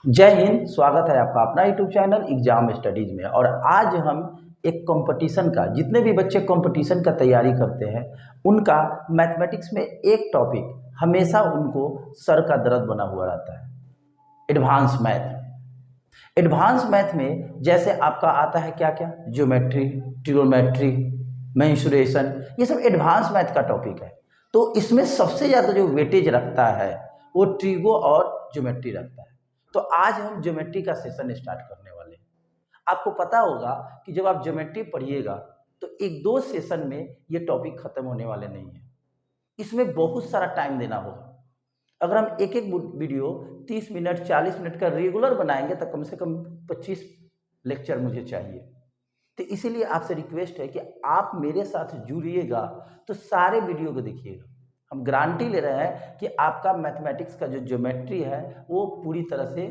जय हिंद। स्वागत है आपका अपना यूट्यूब चैनल एग्जाम स्टडीज में। और आज हम एक कंपटीशन का, जितने भी बच्चे कंपटीशन का तैयारी करते हैं उनका मैथमेटिक्स में एक टॉपिक हमेशा उनको सर का दर्द बना हुआ रहता है, एडवांस मैथ। एडवांस मैथ में जैसे आपका आता है क्या क्या, ज्योमेट्री, ट्रिग्नोमेट्री, मेंसुरेशन, ये सब एडवांस मैथ का टॉपिक है। तो इसमें सबसे ज़्यादा जो वेटेज रखता है वो ट्रिगो और ज्योमेट्री रखता है। तो आज हम ज्योमेट्री का सेशन स्टार्ट करने वाले हैं। आपको पता होगा कि जब आप ज्योमेट्री पढ़िएगा तो एक दो सेशन में ये टॉपिक खत्म होने वाले नहीं है। इसमें बहुत सारा टाइम देना होगा। अगर हम एक एक वीडियो 30 मिनट 40 मिनट का रेगुलर बनाएंगे तो कम से कम 25 लेक्चर मुझे चाहिए। तो इसीलिए आपसे रिक्वेस्ट है कि आप मेरे साथ जुड़िएगा, तो सारे वीडियो को देखिएगा। हम गारंटी ले रहे हैं कि आपका मैथमेटिक्स का जो ज्योमेट्री है वो पूरी तरह से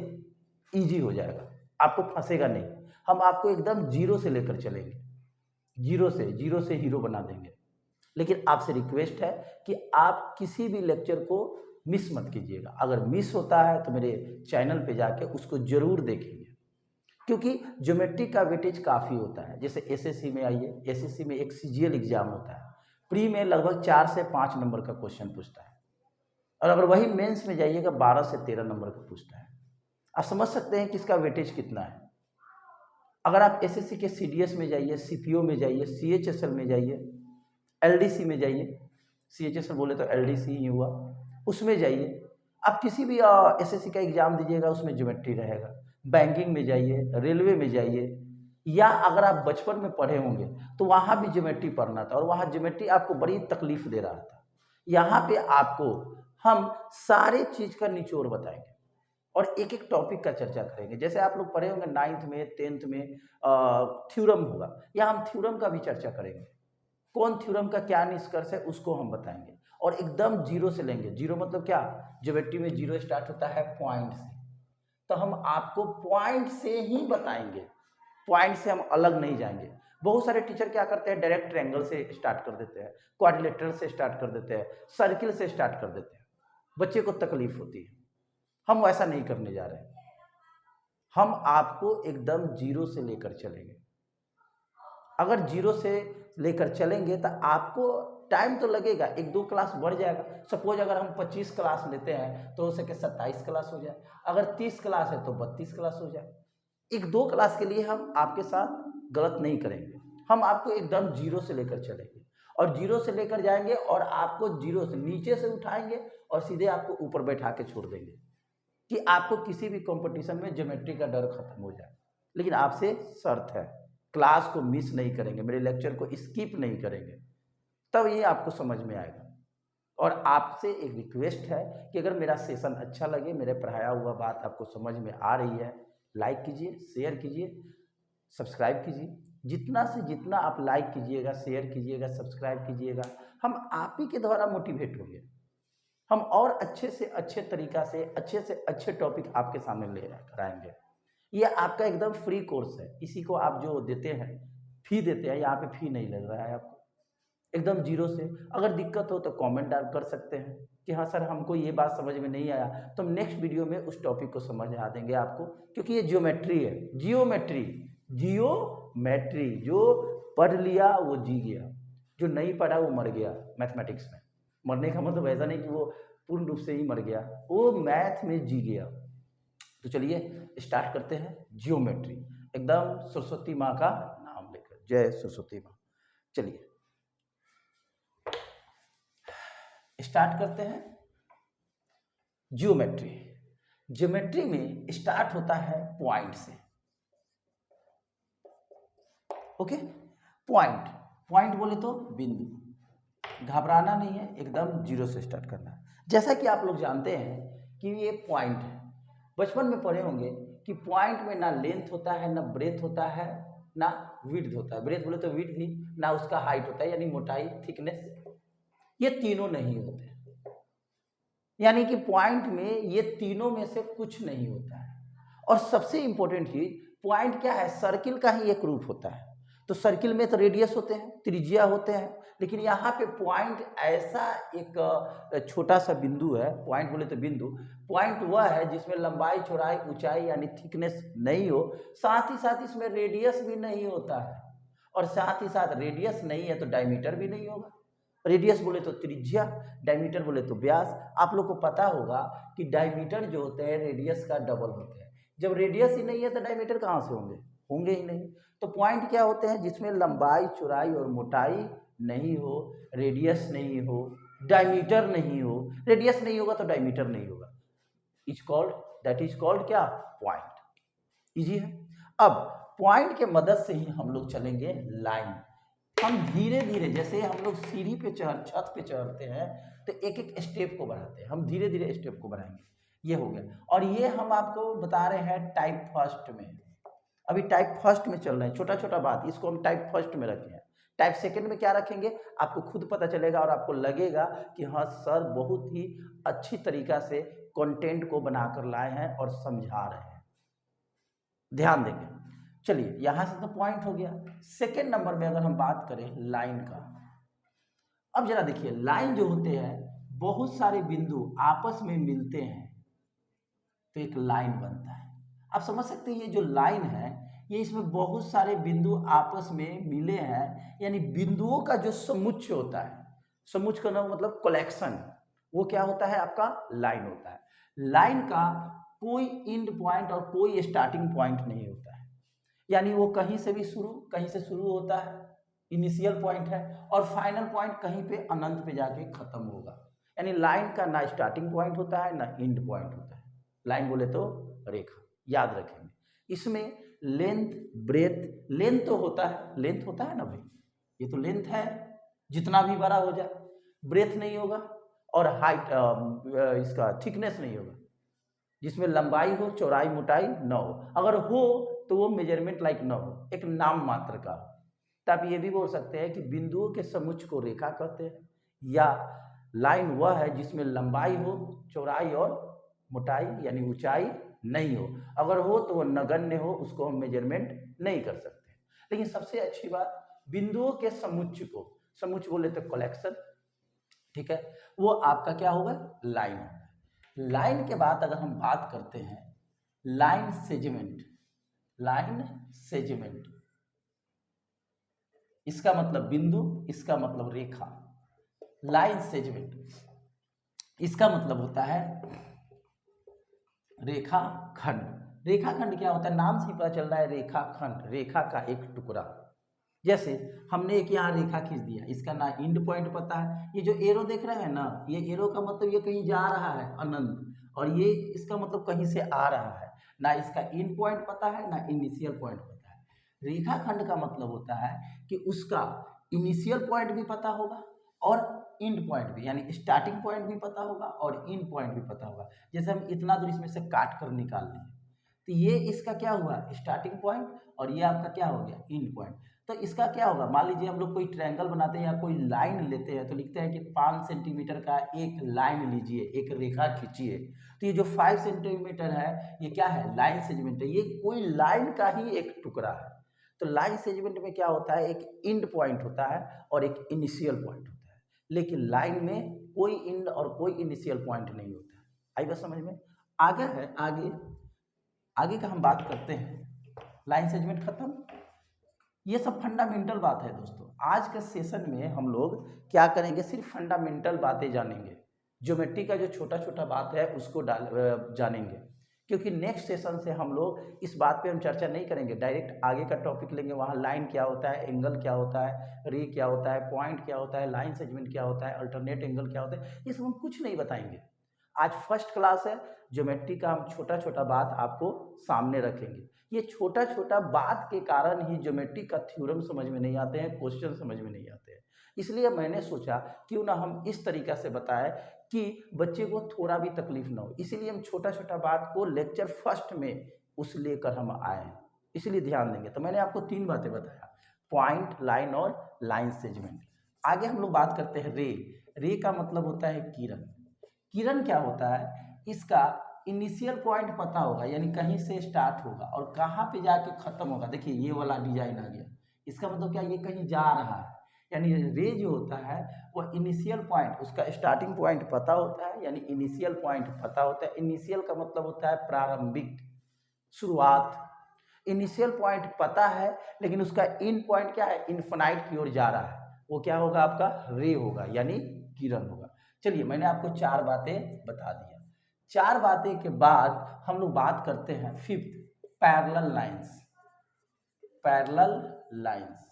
इजी हो जाएगा, आपको फंसेगा नहीं। हम आपको एकदम जीरो से लेकर चलेंगे, जीरो से हीरो बना देंगे। लेकिन आपसे रिक्वेस्ट है कि आप किसी भी लेक्चर को मिस मत कीजिएगा। अगर मिस होता है तो मेरे चैनल पे जाके उसको जरूर देखेंगे, क्योंकि ज्योमेट्री का वेटेज काफ़ी होता है। जैसे एसएससी में आइए, एसएससी में एक सीजीएल एग्जाम होता है, प्री में लगभग 4 से 5 नंबर का क्वेश्चन पूछता है, और अगर वही मेंस में जाइएगा 12 से 13 नंबर का पूछता है। आप समझ सकते हैं कि इसका वेटेज कितना है। अगर आप एसएससी के सीडीएस में जाइए, सीपीओ में जाइए, सीएचएसएल में जाइए, एलडीसी में जाइए, सीएचएसएल बोले तो एलडीसी ही हुआ, उसमें जाइए, आप किसी भी एसएससी का एग्जाम दीजिएगा उसमें ज्योमेट्री रहेगा। बैंकिंग में जाइए, रेलवे में जाइए, या अगर आप बचपन में पढ़े होंगे तो वहाँ भी ज्योमेट्री पढ़ना था और वहाँ ज्योमेट्री आपको बड़ी तकलीफ दे रहा था। यहाँ पे आपको हम सारे चीज़ का निचोड़ बताएंगे और एक एक टॉपिक का चर्चा करेंगे। जैसे आप लोग पढ़े होंगे 9th में 10th में थ्योरम होगा, या हम थ्योरम का भी चर्चा करेंगे। कौन थ्योरम का क्या निष्कर्ष है उसको हम बताएंगे, और एकदम जीरो से लेंगे। जीरो मतलब क्या, ज्योमेट्री में जीरो स्टार्ट होता है पॉइंट से, तो हम आपको पॉइंट से ही बताएंगे, पॉइंट से हम अलग नहीं जाएंगे। बहुत सारे टीचर क्या करते हैं, डायरेक्ट ट्रायंगल से स्टार्ट कर देते हैं, क्वाड्रिलेटरल से स्टार्ट कर देते हैं, सर्किल से स्टार्ट कर देते हैं, बच्चे को तकलीफ होती है। हम वैसा नहीं करने जा रहे हैं, हम आपको एकदम जीरो से लेकर चलेंगे। अगर जीरो से लेकर चलेंगे तो आपको टाइम तो लगेगा, एक दो क्लास बढ़ जाएगा। सपोज अगर हम 25 क्लास लेते हैं तो हो सके 27 क्लास हो जाए, अगर 30 क्लास है तो 32 क्लास हो जाए। एक दो क्लास के लिए हम आपके साथ गलत नहीं करेंगे, हम आपको एकदम जीरो से लेकर चलेंगे और जीरो से लेकर जाएंगे और आपको जीरो से नीचे से उठाएंगे और सीधे आपको ऊपर बैठा के छोड़ देंगे, कि आपको किसी भी कंपटीशन में ज्योमेट्री का डर खत्म हो जाए। लेकिन आपसे शर्त है, क्लास को मिस नहीं करेंगे, मेरे लेक्चर को स्किप नहीं करेंगे, तब ये आपको समझ में आएगा। और आपसे एक रिक्वेस्ट है कि अगर मेरा सेशन अच्छा लगे, मेरे पढ़ाया हुआ बात आपको समझ में आ रही है, लाइक कीजिए, शेयर कीजिए, सब्सक्राइब कीजिए। जितना से जितना आप लाइक कीजिएगा, शेयर कीजिएगा, सब्सक्राइब कीजिएगा, हम आप ही के द्वारा मोटिवेट होंगे। हम और अच्छे से अच्छे तरीका से अच्छे टॉपिक आपके सामने ले कर आएंगे। ये आपका एकदम फ्री कोर्स है, इसी को आप जो देते हैं, फी देते हैं, यहाँ पे फी नहीं लग रहा है आपको, एकदम जीरो से। अगर दिक्कत हो तो कमेंट डाल कर सकते हैं कि हाँ सर हमको ये बात समझ में नहीं आया, तो हम नेक्स्ट वीडियो में उस टॉपिक को समझा देंगे आपको। क्योंकि ये ज्योमेट्री है, जियोमेट्री, जियोमेट्री, जो पढ़ लिया वो जी गया, जो नहीं पढ़ा वो मर गया। मैथमेटिक्स में मरने का मतलब ऐसा नहीं कि वो पूर्ण रूप से ही मर गया, वो मैथ में जी गया। तो चलिए स्टार्ट करते हैं जियोमेट्री, एकदम सरस्वती माँ का नाम लेकर, जय सरस्वती माँ। चलिए स्टार्ट करते हैं जियोमेट्री। ज्योमेट्री में स्टार्ट होता है पॉइंट से। ओके, पॉइंट, पॉइंट बोले तो बिंदु, घबराना नहीं है, एकदम जीरो से स्टार्ट करना है। जैसा कि आप लोग जानते हैं कि ये पॉइंट है, बचपन में पढ़े होंगे कि पॉइंट में ना लेंथ होता है, ना ब्रेथ होता है, ना विड्थ होता है। ब्रेथ बोले तो विड्थ ही, ना उसका हाइट होता है यानी मोटाई, थिकनेस, ये तीनों नहीं होते। यानी कि पॉइंट में ये तीनों में से कुछ नहीं होता है। और सबसे इंपॉर्टेंट चीज, पॉइंट क्या है, सर्किल का ही एक रूप होता है। तो सर्किल में तो रेडियस होते हैं, त्रिज्या होते हैं, लेकिन यहाँ पे पॉइंट ऐसा एक छोटा सा बिंदु है, पॉइंट बोले तो बिंदु, पॉइंट वह है जिसमें लंबाई चौड़ाई ऊंचाई यानी थिकनेस नहीं हो, साथ ही साथ इसमें रेडियस भी नहीं होता है, और साथ ही साथ रेडियस नहीं है तो डायमीटर भी नहीं होगा। रेडियस बोले तो त्रिज्या, डायमीटर बोले तो व्यास। आप लोग को पता होगा कि डायमीटर जो होते हैं रेडियस का डबल होते हैं। जब रेडियस ही नहीं है तो डायमीटर कहाँ से होंगे, होंगे ही नहीं। तो पॉइंट क्या होते हैं, जिसमें लंबाई चौड़ाई और मोटाई नहीं हो, रेडियस नहीं हो, डायमीटर नहीं हो। रेडियस नहीं होगा तो डायमीटर नहीं होगा, is called, that is called क्या, पॉइंट। इजी है। अब पॉइंट के मदद से ही हम लोग चलेंगे लाइन। हम धीरे धीरे, जैसे हम लोग सीढ़ी पे छत पे चढ़ते हैं तो एक एक स्टेप को बढ़ाते हैं, हम धीरे धीरे स्टेप को बढ़ाएंगे। ये हो गया, और ये हम आपको बता रहे हैं टाइप फर्स्ट में। अभी टाइप फर्स्ट में चल रहे हैं, छोटा छोटा बात, इसको हम टाइप फर्स्ट में रखे हैं। टाइप सेकंड में क्या रखेंगे आपको खुद पता चलेगा, और आपको लगेगा कि हाँ सर बहुत ही अच्छी तरीका से कंटेंट को बनाकर लाए हैं और समझा रहे हैं, ध्यान देंगे। चलिए यहां से तो पॉइंट हो गया। सेकेंड नंबर में अगर हम बात करें लाइन का, अब जरा देखिए, लाइन जो होते हैं बहुत सारे बिंदु आपस में मिलते हैं तो एक लाइन बनता है। आप समझ सकते हैं ये जो लाइन है, ये इसमें बहुत सारे बिंदु आपस में मिले हैं, यानी बिंदुओं का जो समुच्चय होता है, समुच्चय का नाम मतलब कलेक्शन, वो क्या होता है आपका लाइन होता है। लाइन का कोई एंड पॉइंट और कोई स्टार्टिंग पॉइंट नहीं होता है, यानी वो कहीं से भी कहीं से शुरू होता है, इनिशियल पॉइंट है, और फाइनल पॉइंट कहीं पे अनंत पे जाके खत्म होगा। यानी लाइन का ना स्टार्टिंग पॉइंट होता है ना एंड पॉइंट होता है। लाइन बोले तो रेखा, याद रखेंगे। इसमें लेंथ ब्रेथ, लेंथ तो होता है, लेंथ होता है ना भाई, ये तो लेंथ है, जितना भी बड़ा हो जाए। ब्रेथ नहीं होगा, और हाइट इसका थिकनेस नहीं होगा, जिसमें लंबाई हो चौड़ाई मोटाई न हो। अगर हो तो वो मेजरमेंट लाइक न हो, एक नाम मात्र का। तो आप ये भी बोल सकते हैं कि बिंदुओं के समुच्चय को रेखा कहते हैं, या लाइन वह है जिसमें लंबाई हो चौड़ाई और मोटाई यानी ऊंचाई नहीं हो। अगर हो तो वो नगण्य हो, उसको हम मेजरमेंट नहीं कर सकते। लेकिन सबसे अच्छी बात, बिंदुओं के समुच्चय को, समुच्चय बोले तो कलेक्शन, ठीक है, वो आपका क्या होगा, लाइन होगा। लाइन के बाद अगर हम बात करते हैं लाइन सेगमेंट, लाइन सेगमेंट, इसका मतलब बिंदु, इसका मतलब रेखा। लाइन सेगमेंट इसका मतलब होता है रेखा खंड। रेखा खंड क्या होता है, नाम से ही पता चल रहा है, रेखा खंड, रेखा का एक टुकड़ा। जैसे हमने एक यहाँ रेखा खींच दिया, इसका ना एंड पॉइंट पता है, ये जो एरो देख रहे हैं ना, ये एरो का मतलब ये कहीं जा रहा है अनंत, और ये इसका मतलब कहीं से आ रहा है, ना इसका एंड पॉइंट पता है ना इनिशियल पॉइंट पता है। रेखा खंड का मतलब होता है कि उसका इनिशियल पॉइंट भी पता होगा और एंड पॉइंट भी, यानी स्टार्टिंग पॉइंट भी पता होगा और एंड पॉइंट भी पता होगा। जैसे हम इतना दूर इसमें से काट कर निकाल लिए, तो ये इसका क्या हुआ, स्टार्टिंग पॉइंट, और ये आपका क्या हो गया, एंड पॉइंट। तो इसका क्या होगा, मान लीजिए हम लोग कोई ट्रायंगल बनाते हैं या कोई लाइन लेते हैं, तो लिखते हैं कि 5 सेंटीमीटर का एक लाइन लीजिए, एक रेखा खींचिए। तो ये जो 5 सेंटीमीटर है, ये क्या है, लाइन सेगमेंट है, ये कोई लाइन का ही एक टुकड़ा है। तो लाइन सेगमेंट में क्या होता है, एक एंड पॉइंट होता है और एक इनिशियल पॉइंट होता है, लेकिन लाइन में कोई एंड और कोई इनिशियल पॉइंट नहीं होता है। आई बात समझ में? आगे है, आगे का हम बात करते हैं। लाइन सेगमेंट खत्म, ये सब फंडामेंटल बात है दोस्तों। आज के सेशन में हम लोग क्या करेंगे, सिर्फ फंडामेंटल बातें जानेंगे, ज्योमेट्री का जो छोटा छोटा बात है उसको जानेंगे, क्योंकि नेक्स्ट सेशन से हम लोग इस बात पे हम चर्चा नहीं करेंगे, डायरेक्ट आगे का टॉपिक लेंगे। वहाँ लाइन क्या होता है, एंगल क्या होता है, रे क्या होता है, पॉइंट क्या होता है, लाइन सेगमेंट क्या होता है, अल्टरनेट एंगल क्या होता है, ये सब हम कुछ नहीं बताएंगे। आज फर्स्ट क्लास है, ज्योमेट्री का हम छोटा छोटा बात आपको सामने रखेंगे। ये छोटा छोटा बात के कारण ही ज्योमेट्री का थ्योरम समझ में नहीं आते हैं, क्वेश्चन समझ में नहीं आते हैं। इसलिए मैंने सोचा क्यों ना हम इस तरीका से बताएं कि बच्चे को थोड़ा भी तकलीफ ना हो, इसीलिए हम छोटा छोटा बात को लेक्चर फर्स्ट में उस लेकर हम आए हैं, इसलिए ध्यान देंगे। तो मैंने आपको 3 बातें बताया, पॉइंट, लाइन और लाइन सेगमेंट। आगे हम लोग बात करते हैं रे। रे का मतलब होता है किरण। किरण क्या होता है, इसका इनिशियल पॉइंट पता होगा, यानी कहीं से स्टार्ट होगा और कहाँ पे जाके खत्म होगा। देखिए ये वाला डिजाइन आ गया, इसका मतलब क्या, ये कहीं जा रहा है, यानी रे जो होता है वो इनिशियल पॉइंट, उसका स्टार्टिंग पॉइंट पता होता है, यानी इनिशियल पॉइंट पता होता है। इनिशियल का मतलब होता है प्रारंभिक, शुरुआत। इनिशियल पॉइंट पता है लेकिन उसका इन पॉइंट क्या है, इन्फिनाइट की ओर जा रहा है, वो क्या होगा आपका रे होगा, यानी किरण होगा। चलिए मैंने आपको 4 बातें बता दिया। 4 बातें के बाद हम लोग बात करते हैं fifth, parallel lines. Parallel lines,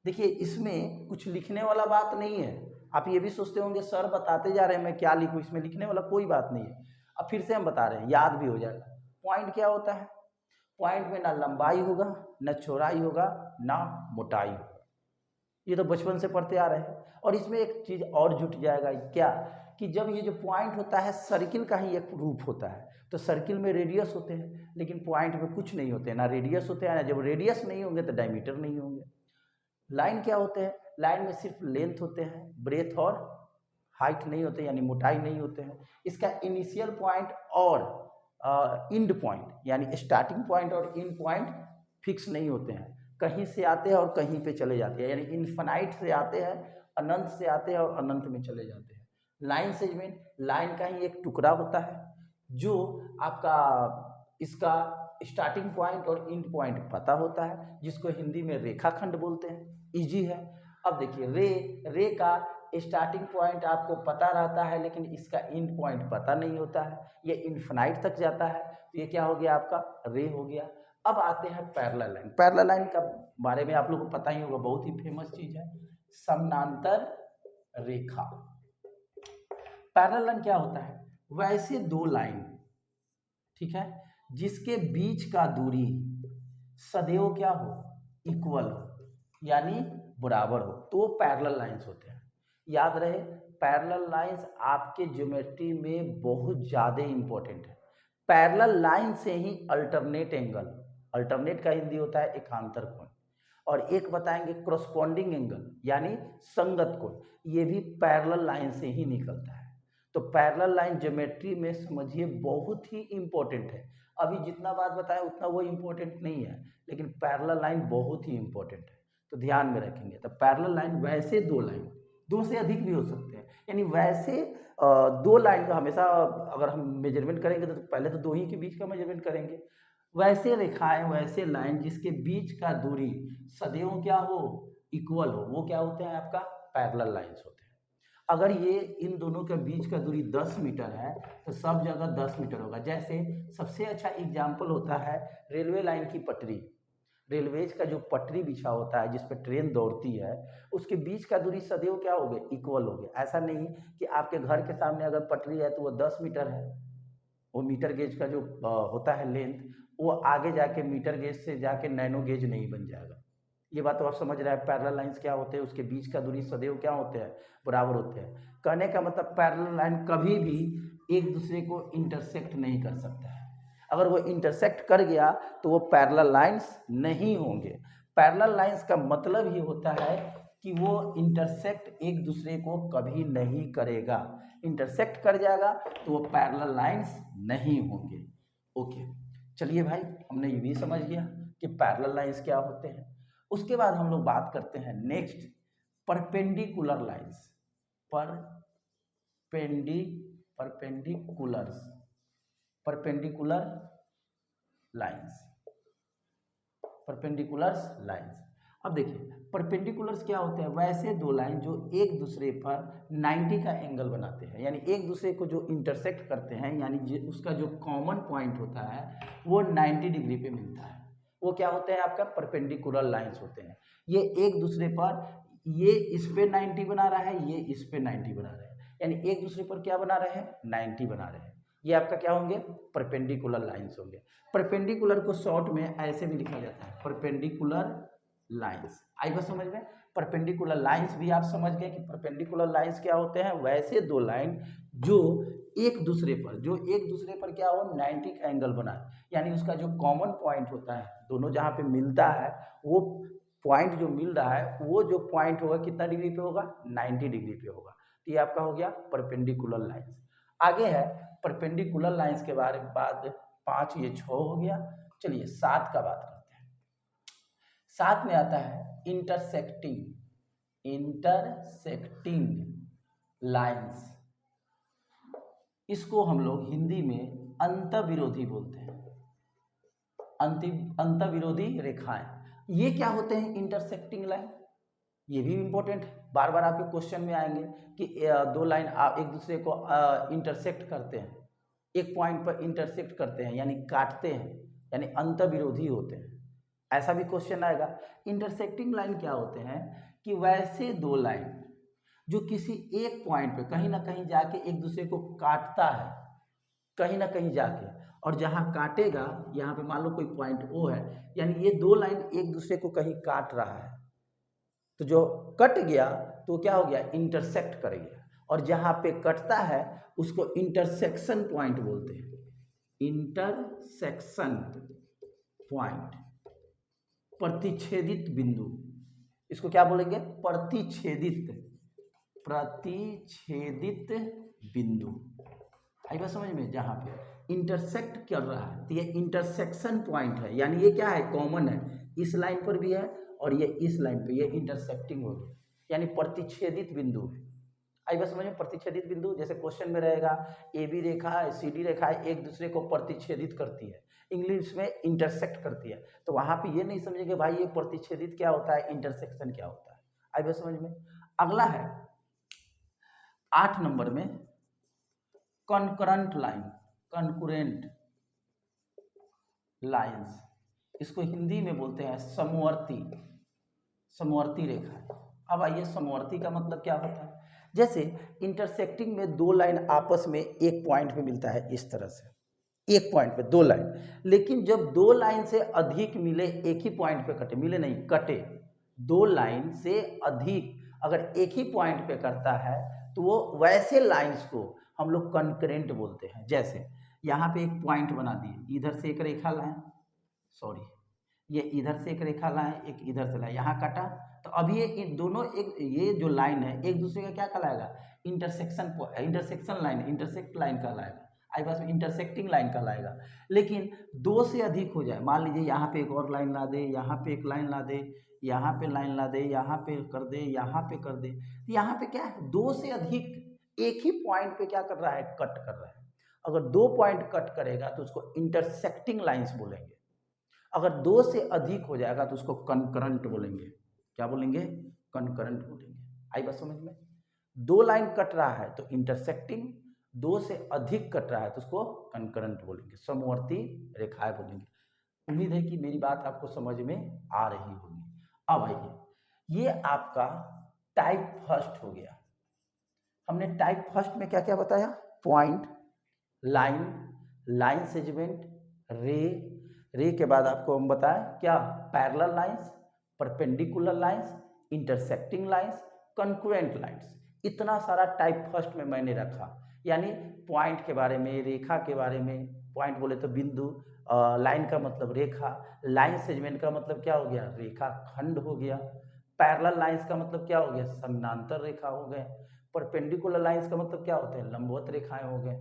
देखिए इसमें कुछ लिखने वाला बात नहीं है। आप ये भी सोचते होंगे सर बताते जा रहे हैं मैं क्या लिखूं, इसमें लिखने वाला कोई बात नहीं है। अब फिर से हम बता रहे हैं, याद भी हो जाएगा। पॉइंट क्या होता है, पॉइंट में ना लंबाई होगा, ना चौड़ाई होगा, ना मोटाई होगा। ये तो बचपन से पढ़ते आ रहे हैं। और इसमें एक चीज और जुट जाएगा, क्या कि जब ये जो पॉइंट होता है सर्किल का ही एक रूप होता है, तो सर्किल में रेडियस होते हैं लेकिन पॉइंट में कुछ नहीं होते हैं, ना रेडियस होते हैं, ना जब रेडियस नहीं होंगे तो डायमीटर नहीं होंगे। लाइन क्या होते हैं, लाइन में सिर्फ लेंथ होते हैं, ब्रेथ और हाइट नहीं होते, यानी मोटाई नहीं होते हैं। इसका इनिशियल पॉइंट और इंड पॉइंट, यानी स्टार्टिंग पॉइंट और इंड पॉइंट फिक्स नहीं होते हैं, कहीं से आते हैं और कहीं पे चले जाते हैं, यानी इन्फिनाइट से आते हैं, अनंत से आते हैं और अनंत में चले जाते हैं। लाइन सेगमेंट, लाइन का ही एक टुकड़ा होता है जो आपका इसका स्टार्टिंग पॉइंट और इंड पॉइंट पता होता है, जिसको हिंदी में रेखाखंड बोलते हैं। इजी है। अब देखिए रे का स्टार्टिंग पॉइंट आपको पता रहता है लेकिन इसका इंड पॉइंट पता नहीं होता है, ये इन्फिनाइट तक जाता है, तो ये क्या हो गया आपका रे हो गया। अब आते हैं पैरेलल लाइन। पैरेलल लाइन का बारे में आप लोगों को पता ही होगा, बहुत ही फेमस चीज है, समानांतर रेखा। पैरेलल लाइन क्या होता है, वैसे दो लाइन, ठीक है, जिसके बीच का दूरी सदैव क्या हो, इक्वल हो, यानी बराबर हो, तो पैरेलल लाइंस होते हैं। याद रहे पैरेलल लाइंस आपके ज्योमेट्री में बहुत ज़्यादा इंपॉर्टेंट है। पैरेलल लाइन से ही अल्टरनेट एंगल, अल्टरनेट का हिंदी होता है एकांतर कोण, और एक बताएंगे क्रॉसपॉन्डिंग एंगल यानी संगत कोण, ये भी पैरेलल लाइन से ही निकलता है। तो पैरेलल लाइन ज्योमेट्री में समझिए बहुत ही इंपॉर्टेंट है। अभी जितना बात बताएं उतना वो इंपॉर्टेंट नहीं है, लेकिन पैरेलल लाइन बहुत ही इंपॉर्टेंट है, तो ध्यान में रखेंगे। तो पैरेलल लाइन वैसे दो लाइन, दो से अधिक भी हो सकते हैं, यानी वैसे दो लाइन का हमेशा अगर हम मेजरमेंट करेंगे तो पहले तो दो ही के बीच का मेजरमेंट करेंगे। वैसे रेखाएं, वैसे लाइन जिसके बीच का दूरी सदैव क्या हो, इक्वल हो, वो क्या होते हैं आपका पैरेलल लाइंस होते हैं। अगर ये इन दोनों के बीच का दूरी 10 मीटर है तो सब जगह 10 मीटर होगा। जैसे सबसे अच्छा एग्जाम्पल होता है रेलवे लाइन की पटरी। रेलवेज का जो पटरी बिछा होता है जिस पर ट्रेन दौड़ती है, उसके बीच का दूरी सदैव क्या हो गया, इक्वल हो गया। ऐसा नहीं कि आपके घर के सामने अगर पटरी है तो वो 10 मीटर है, वो मीटर गेज का जो होता है लेंथ, वो आगे जाके मीटर गेज से जाके नैनो गेज नहीं बन जाएगा। ये बात तो आप समझ रहे हैं। पैरेलल लाइंस क्या होते हैं, उसके बीच का दूरी सदैव क्या होते हैं, बराबर होते हैं। कहने का मतलब पैरेलल लाइन कभी भी एक दूसरे को इंटरसेक्ट नहीं कर सकता है। अगर वो इंटरसेक्ट कर गया तो वो पैरेलल लाइंस नहीं होंगे। पैरेलल लाइंस का मतलब ही होता है कि वो इंटरसेक्ट एक दूसरे को कभी नहीं करेगा। इंटरसेक्ट कर जाएगा तो वो पैरेलल लाइंस नहीं होंगे। ओके, चलिए भाई, हमने ये भी समझ लिया कि पैरेलल लाइंस क्या होते हैं। उसके बाद हम लोग बात करते हैं next, perpendicular lines. Perpendiculars, perpendicular lines, perpendiculars lines. अब देखिए परपेंडिकुलर्स क्या होते हैं, वैसे दो लाइन जो एक दूसरे पर 90 का एंगल बनाते हैं, यानी एक दूसरे को जो इंटरसेक्ट करते हैं, यानी उसका जो कॉमन पॉइंट होता है वो 90 डिग्री पे मिलता है, वो क्या होते हैं आपका परपेंडिकुलर लाइंस होते हैं। ये एक दूसरे पर, ये इस पे 90 बना रहा है, ये इस पे 90 बना रहे हैं, यानी एक दूसरे पर क्या बना रहे हैं, 90 बना रहे हैं। ये आपका क्या होंगे, परपेंडिकुलर लाइंस होंगे। परपेंडिकुलर को शॉर्ट में ऐसे भी लिखा जाता है, परपेंडिकुलर लाइंस। आई बात समझ में। परपेंडिकुलर लाइंस भी आप समझ गए कि परपेंडिकुलर लाइंस क्या होते हैं, वैसे दो लाइन जो एक दूसरे पर क्या हो, 90 का एंगल बनाए, यानी उसका जो कॉमन पॉइंट होता है, दोनों जहाँ पे मिलता है, वो पॉइंट जो मिल रहा है वो जो पॉइंट होगा कितना डिग्री पे होगा, 90 डिग्री पे होगा। तो ये आपका हो गया परपेंडिकुलर लाइंस। आगे है परपेंडिकुलर लाइंस के बारे में बाद 5, ये 6 हो गया। चलिए 7 का बात करते हैं। 7 में आता है इंटरसेक्टिंग, इंटरसेक्टिंग लाइंस, इसको हम लोग हिंदी में अंतविरोधी बोलते हैं, अंतविरोधी रेखाएं। ये क्या होते हैं इंटरसेक्टिंग लाइन? ये भी इंपॉर्टेंट है, बार बार आपके क्वेश्चन में आएंगे कि दो लाइन आप एक दूसरे को इंटरसेक्ट करते हैं, एक पॉइंट पर इंटरसेक्ट करते हैं यानी काटते हैं, यानी अंतविरोधी होते हैं, ऐसा भी क्वेश्चन आएगा। इंटरसेक्टिंग लाइन क्या होते हैं कि वैसे दो लाइन जो किसी एक पॉइंट पे कहीं ना कहीं जाके एक दूसरे को काटता है, कहीं ना कहीं जाके, और जहां काटेगा यहाँ पे मान लो कोई पॉइंट ओ है, यानी ये दो लाइन एक दूसरे को कहीं काट रहा है, तो जो कट गया तो क्या हो गया, इंटरसेक्ट कर गया, और जहां पे कटता है उसको इंटरसेक्शन पॉइंट बोलते हैं, इंटरसेक्शन पॉइंट, प्रतिच्छेदित बिंदु, इसको क्या बोलेंगे, प्रतिच्छेदित, प्रतिच्छेदित बिंदु। आई बात समझ में, जहां पे इंटरसेक्ट कर रहा है तो ये इंटरसेक्शन पॉइंट है, यानी ये क्या है, कॉमन है, इस लाइन पर भी है और ये इस लाइन पे, ये इंटरसेक्टिंग हो गया, यानी प्रतिच्छेदित बिंदु है। आई बात समझ में, प्रतिच्छेदित बिंदु, जैसे क्वेश्चन में रहेगा ए बी रेखा है, सी डी रेखा है, एक दूसरे को प्रतिच्छेदित करती है, इंग्लिश में इंटरसेक्ट करती है, तो वहां पे ये नहीं समझेंगे भाई ये प्रतिच्छेदित क्या होता है, इंटरसेक्शन क्या होता है। आई बात समझ में। अगला है 8 नंबर में कॉन्करेंट लाइन, कॉन्करेंट लाइंस, इसको हिंदी में बोलते हैं समवर्ती, समवर्ती रेखा। अब आइए समवर्ती का मतलब क्या होता है, जैसे इंटरसेक्टिंग में दो लाइन आपस में एक पॉइंट पे मिलता है, इस तरह से एक पॉइंट पे दो लाइन, लेकिन जब दो लाइन से अधिक मिले, एक ही पॉइंट पे कटे, मिले नहीं कटे, दो लाइन से अधिक अगर एक ही पॉइंट पे करता है तो वो वैसे लाइंस को हम लोग कॉन्करेंट बोलते हैं। जैसे यहाँ पे एक पॉइंट बना दिए, इधर से एक रेखा लाए, सॉरी ये इधर से एक रेखा लाए, एक इधर से लाए, यहाँ कटा, तो अब ये इन दोनों एक, ये जो लाइन है एक दूसरे का क्या कहलाएगा, intersection, intersection line, intersect line कहलाएगा, आई पास में इंटरसेक्टिंग लाइन कहलाएगा। लेकिन दो से अधिक हो जाए, मान लीजिए यहाँ पे एक और लाइन ला दे, यहाँ पे एक लाइन ला दे, यहाँ पे लाइन ला दे, यहाँ पे कर दे, यहाँ पे कर दे, तो यहाँ पे क्या है, दो से अधिक एक ही पॉइंट पे क्या कर रहा है, कट कर रहा है। अगर दो पॉइंट कट करेगा तो उसको इंटरसेक्टिंग लाइंस बोलेंगे, अगर दो से अधिक हो जाएगा तो उसको कनकरेंट बोलेंगे। क्या बोलेंगे, कनकरेंट बोलेंगे। आई बात समझ में, दो लाइन कट रहा है तो इंटरसेक्टिंग, दो से अधिक कट रहा है तो उसको कनकरेंट बोलेंगे, समवर्ती रेखाएं बोलेंगे। उम्मीद है कि मेरी बात आपको समझ में आ रही होगी। अब आइए, ये आपका टाइप फर्स्ट हो गया। हमने टाइप फर्स्ट में क्या क्या बताया, पॉइंट, लाइन, लाइन सेगमेंट, रे, रे के बाद आपको हम बताएं क्या, parallel lines, perpendicular lines, intersecting lines, concurrent lines. इतना सारा टाइप फर्स्ट में मैंने रखा, यानी पॉइंट के बारे में, रेखा के बारे में, पॉइंट बोले तो बिंदु, लाइन का मतलब रेखा, लाइन सेगमेंट का मतलब क्या हो गया, रेखा खंड हो गया, पैरेलल लाइंस का मतलब क्या हो गया, समानांतर रेखा हो गए, परपेंडिकुलर लाइंस का मतलब क्या होते हैं, लंबवत रेखाएं हो गए,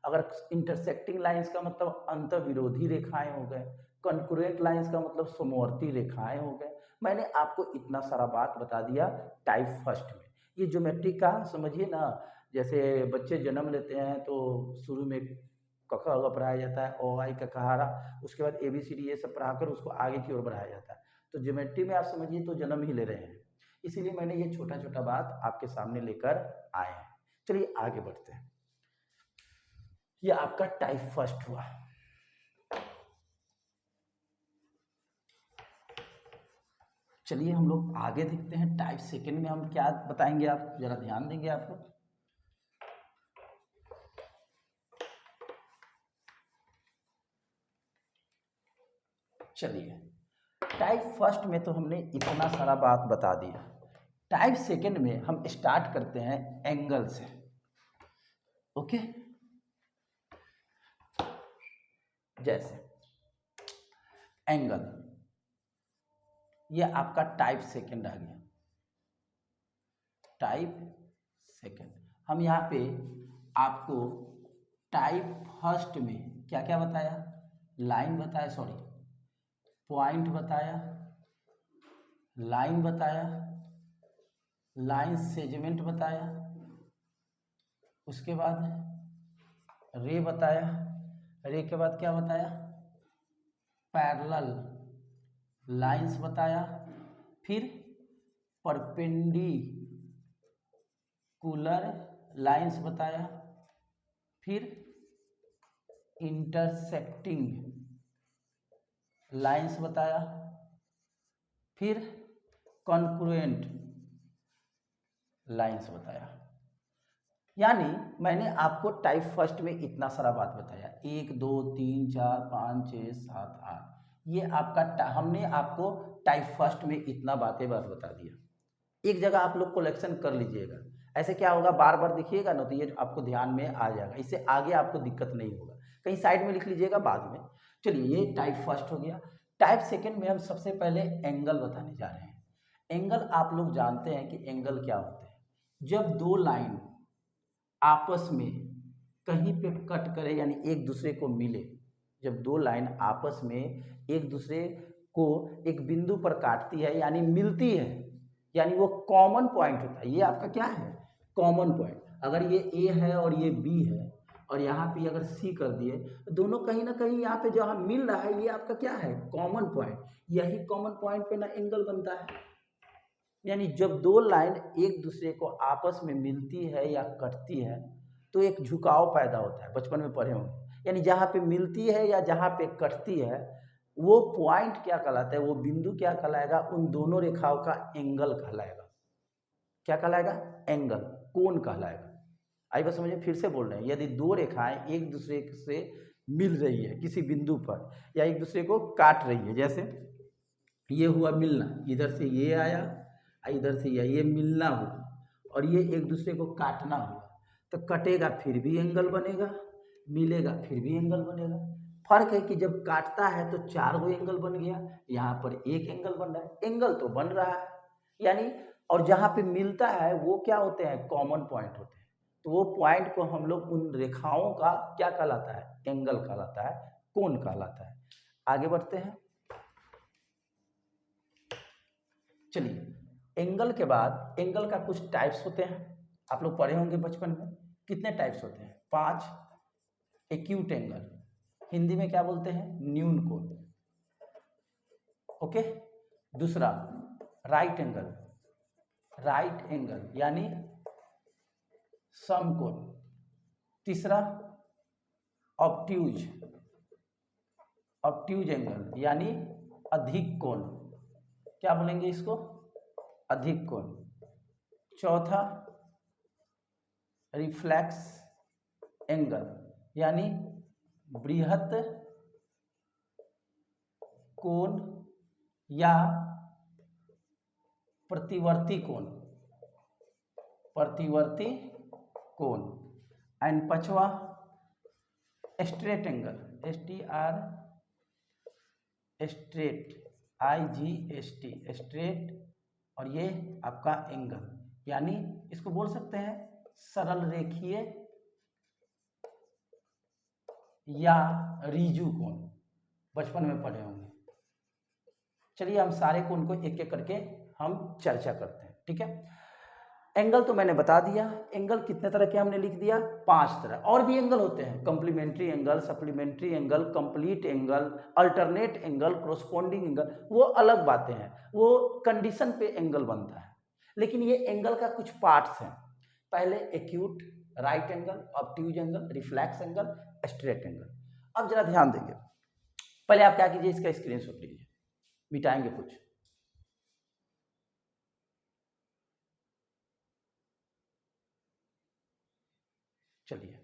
अगर इंटरसेक्टिंग लाइंस का मतलब अंतर्विरोधी रेखाएं हो गए, कॉन्करेंट लाइंस का मतलब समवर्ती रेखाएं हो गए। मैंने आपको इतना सारा बात बता दिया टाइप फर्स्ट में। ये ज्योमेट्री का समझिए ना, जैसे बच्चे जन्म लेते हैं तो शुरू में क ख ग पढ़ाया जाता है, ओ आई कहारा, उसके बाद ABCD ये सब पढ़ाकर उसको आगे की ओर बढ़ाया जाता है। तो ज्योमेट्री में आप समझिए तो जन्म ही ले रहे हैं, इसीलिए मैंने ये छोटा छोटा बात आपके सामने लेकर आए हैं। चलिए आगे बढ़ते हैं। ये आपका टाइप फर्स्ट हुआ। चलिए हम लोग आगे देखते हैं, टाइप सेकंड में हम क्या बताएंगे, आप जरा ध्यान देंगे आप लोग। चलिए टाइप फर्स्ट में तो हमने इतना सारा बात बता दिया, टाइप सेकंड में हम स्टार्ट करते हैं एंगल से। ओके, जैसे एंगल, ये आपका टाइप सेकंड आ गया, टाइप सेकंड। हम यहाँ पे आपको टाइप फर्स्ट में क्या क्या बताया, लाइन बताया, सॉरी पॉइंट बताया, लाइन बताया, लाइन सेगमेंट बताया, उसके बाद रे बताया, रे के बाद क्या बताया, पैरेलल लाइंस बताया, फिर परपेंडिकुलर लाइंस बताया, फिर इंटरसेक्टिंग लाइंस बताया, फिर कॉन्क्रुएंट लाइंस बताया। यानी मैंने आपको टाइप फर्स्ट में इतना सारा बात बताया, 1 2 3 4 5 6 7 8, ये आपका हमने आपको टाइप फर्स्ट में इतना बातें बता दिया। एक जगह आप लोग कलेक्शन कर लीजिएगा, ऐसे क्या होगा बार बार दिखिएगा ना तो ये आपको ध्यान में आ जाएगा, इससे आगे आपको दिक्कत नहीं होगा, कहीं साइड में लिख लीजिएगा बाद में। चलिए ये टाइप फर्स्ट हो गया। टाइप सेकेंड में हम सबसे पहले एंगल बताने जा रहे हैं। एंगल आप लोग जानते हैं कि एंगल क्या होते हैं, जब दो लाइन आपस में कहीं पे कट करे यानी एक दूसरे को मिले, जब दो लाइन आपस में एक दूसरे को एक बिंदु पर काटती है यानी मिलती है, यानी वो कॉमन पॉइंट होता है। ये आपका क्या है, कॉमन पॉइंट। अगर ये ए है और ये बी है और यहाँ पे अगर सी कर दिए, दोनों कहीं ना कहीं यहाँ पे जहाँ मिल रहा है ये आपका क्या है, कॉमन पॉइंट। यही कॉमन पॉइंट पे ना एंगल बनता है। यानी जब दो लाइन एक दूसरे को आपस में मिलती है या कटती है तो एक झुकाव पैदा होता है, बचपन में पढ़े होंगे। यानी जहाँ पे मिलती है या जहाँ पे कटती है वो पॉइंट क्या कहलाता है, वो बिंदु क्या कहलाएगा, उन दोनों रेखाओं का एंगल कहलाएगा। क्या कहलाएगा, एंगल, कोण कहलाएगा। आई बात समझिए, फिर से बोल रहे हैं, यदि दो रेखाएं एक दूसरे से मिल रही है किसी बिंदु पर या एक दूसरे को काट रही है, जैसे ये हुआ मिलना, इधर से ये आया इधर से ये मिलना हुआ और ये एक दूसरे को काटना हुआ, तो कटेगा फिर भी एंगल बनेगा, मिलेगा फिर भी एंगल बनेगा। फर्क है कि जब काटता है तो 4 गो एंगल बन गया, यहाँ पर एक एंगल बन रहा है, एंगल तो बन रहा है यानी। और जहाँ पे मिलता है वो क्या होते हैं, कॉमन पॉइंट होते हैं। तो वो पॉइंट को हम लोग उन रेखाओं का क्या कहलाता है, एंगल कहलाता है, कोण कहलाता है। आगे बढ़ते हैं। चलिए एंगल के बाद एंगल का कुछ टाइप्स होते हैं, आप लोग पढ़े होंगे बचपन में। कितने टाइप्स होते हैं, 5। एक्यूट एंगल, हिंदी में क्या बोलते हैं, न्यून कोण। ओके। दूसरा राइट एंगल, राइट एंगल यानी समकोण। तीसरा ऑब्ट्यूज, ऑब्ट्यूज एंगल यानी अधिक कोण, क्या बोलेंगे इसको, अधिक कोण। चौथा रिफ्लेक्स एंगल यानी बृहत कोण या प्रतिवर्ती कोण, प्रतिवर्ती कोण। एंड पांचवा straight angle, STR, straight, IGST, straight. और ये आपका एंगल यानी इसको बोल सकते हैं सरल रेखीय या रीजु कोण, बचपन में पढ़े होंगे। चलिए हम सारे कोण को एक एक करके हम चर्चा करते हैं, ठीक है। एंगल तो मैंने बता दिया, एंगल कितने तरह के हमने लिख दिया, 5 तरह। और भी एंगल होते हैं, complementary angle, supplementary angle, complete angle, alternate angle, corresponding angle, वो अलग बातें हैं, वो कंडीशन पे एंगल बनता है। लेकिन ये एंगल का कुछ पार्ट्स हैं। पहले acute, right angle, obtuse angle, reflex angle, straight angle. अब जरा ध्यान देंगे, पहले आप क्या कीजिए, इसका स्क्रीनशॉट लीजिए, मिटाएंगे कुछ। चलिए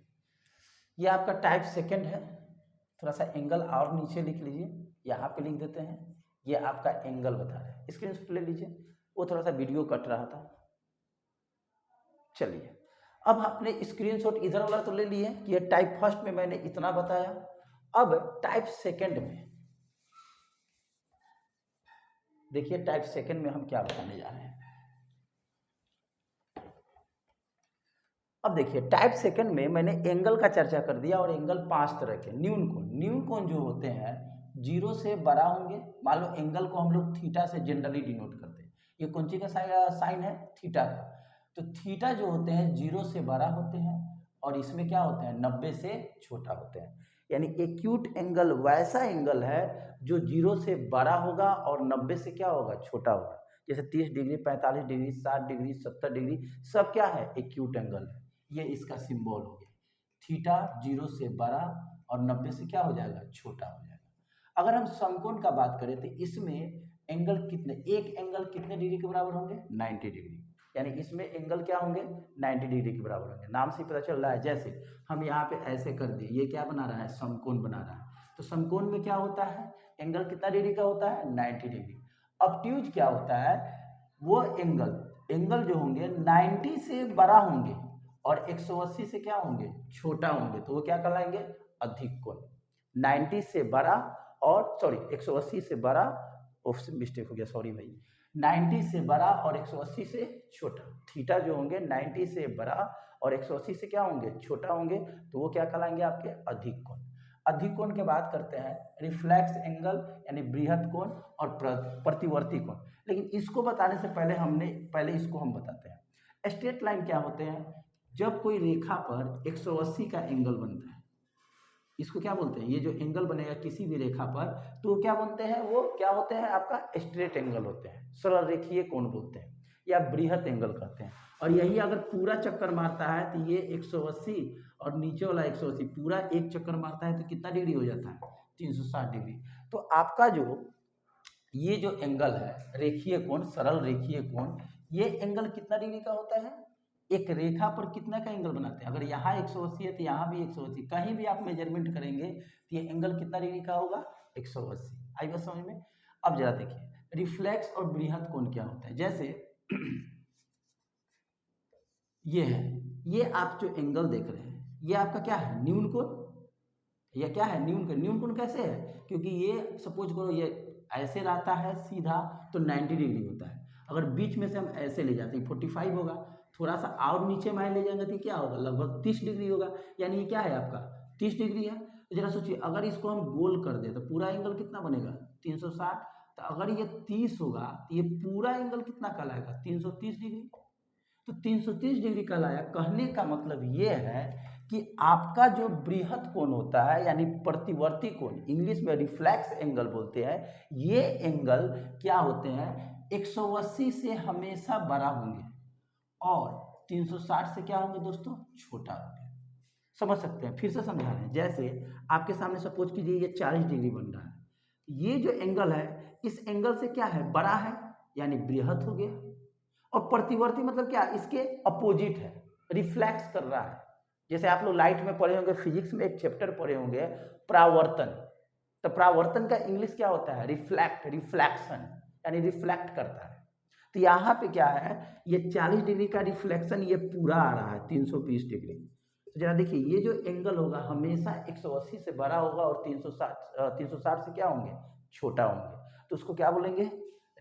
ये आपका टाइप सेकंड है, थोड़ा सा एंगल और नीचे लिख लीजिए, यहाँ पे लिख देते हैं, ये आपका एंगल बता रहा है। स्क्रीनशॉट ले लीजिए, वो थोड़ा सा वीडियो कट रहा था। चलिए अब आपने स्क्रीनशॉट इधर वाला तो ले लिए कि ये टाइप फर्स्ट में मैंने इतना बताया। अब टाइप सेकंड में देखिए, टाइप सेकंड में हम क्या बताने जा रहे हैं। अब देखिए टाइप सेकंड में मैंने एंगल का चर्चा कर दिया और एंगल 5 तरह के। न्यून कोण, न्यून कोण जो होते हैं 0 से बड़ा होंगे। मान लो एंगल को हम लोग थीटा से जनरली डिनोट करते हैं, ये कौन सी का साइन है? थीटा का। तो थीटा जो होते हैं 0 से बड़ा होते हैं और इसमें क्या होते हैं 90 से छोटा होते हैं। यानी एक्यूट एंगल वैसा एंगल है जो 0 से बड़ा होगा और 90 से क्या होगा? छोटा होगा। जैसे 30 डिग्री, 45 डिग्री, 60 डिग्री, 70 डिग्री, सब क्या है? एक्यूट एंगल है। ये इसका सिंबल हो गया। थीटा 0 से बड़ा और 90 से क्या हो जाएगा? छोटा हो जाएगा। अगर हम समकोण का बात करें तो इसमें एंगल कितने, एक एंगल कितने डिग्री के बराबर होंगे? 90 डिग्री। यानी इसमें एंगल क्या होंगे? 90 डिग्री के बराबर होंगे। नाम से पता चल रहा है। जैसे हम यहाँ पे ऐसे कर दिए, ये क्या बना रहा है? समकोण बना रहा है। तो समकोण में क्या होता है? एंगल कितना डिग्री का होता है? 90 डिग्री। ऑब्ट्यूज क्या होता है? वो एंगल जो होंगे 90 से बड़ा होंगे और 180 से क्या होंगे? छोटा होंगे, तो वो क्या कहलाएंगे? अधिक कोण। 90 से बड़ा और 180 से बड़ा, मिस्टेक हो गया, सॉरी भाई, 90 से बड़ा और 180 से छोटा। थीटा जो होंगे 90 से बड़ा और 180 से क्या होंगे? छोटा होंगे, तो वो क्या कहलाएंगे? आपके अधिक कोण। अधिक कोण की बात करते हैं रिफ्लेक्स एंगल यानी बृहद कोण और प्रतिवर्ती कोण। लेकिन इसको बताने से पहले इसको हम बताते हैं। स्ट्रेट लाइन क्या होते हैं? जब कोई रेखा पर 180 का एंगल बनता है, इसको क्या बोलते हैं? ये जो एंगल बनेगा किसी भी रेखा पर, तो क्या बनते हैं? वो क्या होते हैं? आपका स्ट्रेट एंगल होते हैं, सरल रेखीय कोण बोलते हैं या बृहद एंगल कहते हैं। और यही अगर पूरा चक्कर मारता है तो ये 180 और नीचे वाला 180 पूरा एक चक्कर मारता है तो कितना डिग्री हो जाता है? 360 डिग्री। तो आपका जो ये जो एंगल है रेखीय कोण, सरल रेखीय कोण, ये एंगल कितना डिग्री का होता है? एक रेखा पर कितना का एंगल बनाते हैं? अगर यहाँ 180 है तो यहाँ भी 180, कहीं भी आप मेजरमेंट करेंगे तो ये एंगल कितना डिग्री का होगा? 180। आई बात समझ में? अब जरा देखिए रिफ्लेक्स और बृहद कोण क्या होता है। जैसे ये है, ये आप जो एंगल देख रहे हैं ये आपका क्या है? न्यून कोण। यह क्या है? न्यून कोण। न्यून कोण कैसे है? क्योंकि ये सपोज करो ये ऐसे रहता है सीधा तो 90 डिग्री होता है। अगर बीच में से हम ऐसे ले जाते हैं 45 होगा, थोड़ा सा और नीचे मान ले जाएंगे तो क्या होगा? लगभग 30 डिग्री होगा। यानी ये क्या है? आपका 30 डिग्री है। तो जरा सोचिए अगर इसको हम गोल कर दे तो पूरा एंगल कितना बनेगा? 360। तो अगर ये 30 होगा तो ये पूरा एंगल कितना कहलाएगा? 330 डिग्री। तो 330 डिग्री कहलाया। कहने का मतलब ये है कि आपका जो बृहद कोण होता है यानी प्रतिवर्ती कोण, इंग्लिश में रिफ्लेक्स एंगल बोलते हैं, ये एंगल क्या होते हैं? 180 से हमेशा बड़ा होंगे और 360 से क्या होंगे दोस्तों? छोटा होंगे। समझ सकते हैं? फिर से समझा रहे हैं। जैसे आपके सामने सपोज कीजिए ये 40 डिग्री बन रहा है, ये जो एंगल है इस एंगल से क्या है? बड़ा है यानी बृहद हो गया। और प्रतिवर्ती मतलब क्या? इसके अपोजिट है, रिफ्लेक्स कर रहा है। जैसे आप लोग लाइट में पढ़े होंगे, फिजिक्स में एक चैप्टर पढ़े होंगे परावर्तन। तो परावर्तन का इंग्लिश क्या होता है? रिफ्लेक्ट, रिफ्लेक्शन, यानी रिफ्लेक्ट करता है। तो यहाँ पे क्या है? ये 40 डिग्री का रिफ्लेक्शन ये पूरा आ रहा है 320 डिग्री। तो जरा देखिए ये जो एंगल होगा हमेशा 180 से बड़ा होगा और 360 से क्या होंगे? छोटा होंगे। तो उसको क्या बोलेंगे?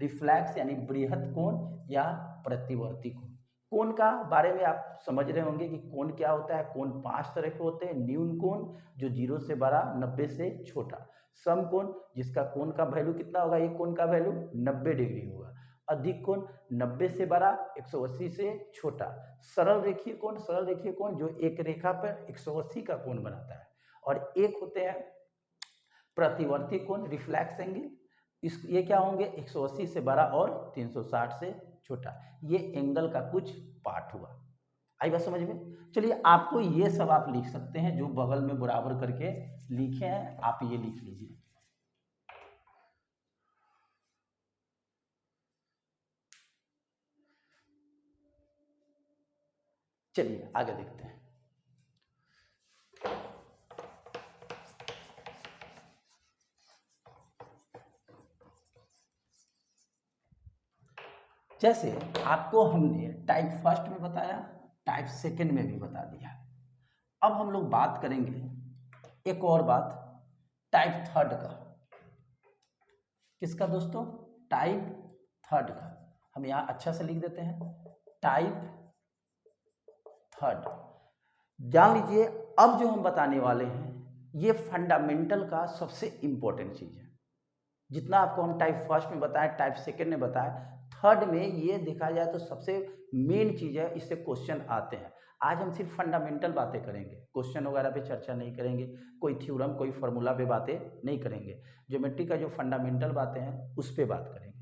रिफ्लेक्स यानी बृहद कोण या प्रतिवर्ती कोण। कोण का बारे में आप समझ रहे होंगे कि कोण क्या होता है। कोण 5 तरह के होते हैं। न्यून कोण जो 0 से बड़ा, 90 से छोटा। समकोण जिसका कोण का वैल्यू कितना होगा? एक कोण का वैल्यू 90 डिग्री होगा। अधिक कोण 90 से बड़ा, 180 से छोटा। सरल रेखीय कोण जो एक रेखा पर 180 का कोण बनाता है। और एक होते हैं प्रतिवर्ती कोण, रिफ्लेक्स एंगल। ये क्या होंगे? 180 से बड़ा और 360 से छोटा। ये एंगल का कुछ पार्ट हुआ। आई बात समझ में? चलिए आपको ये सब आप लिख सकते हैं, जो बगल में बराबर करके लिखे हैं आप ये लिख लीजिए। चलिए आगे देखते हैं। जैसे आपको हमने टाइप फर्स्ट में बताया, टाइप सेकंड में भी बता दिया। अब हम लोग बात करेंगे एक और बात, टाइप थर्ड का। किसका दोस्तों? टाइप थर्ड का। हम यहाँ अच्छा से लिख देते हैं, टाइप थर्ड। जान लीजिए अब जो हम बताने वाले हैं ये फंडामेंटल का सबसे इंपॉर्टेंट चीज है। जितना आपको हम टाइप फर्स्ट में बताएं, टाइप सेकंड में बताएं, थर्ड में ये देखा जाए तो सबसे मेन चीज़ है, इससे क्वेश्चन आते हैं। आज हम सिर्फ फंडामेंटल बातें करेंगे, क्वेश्चन वगैरह पे चर्चा नहीं करेंगे, कोई थ्योरम कोई फार्मूला पे बातें नहीं करेंगे, ज्योमेट्री का जो फंडामेंटल बातें हैं उस पर बात करेंगे।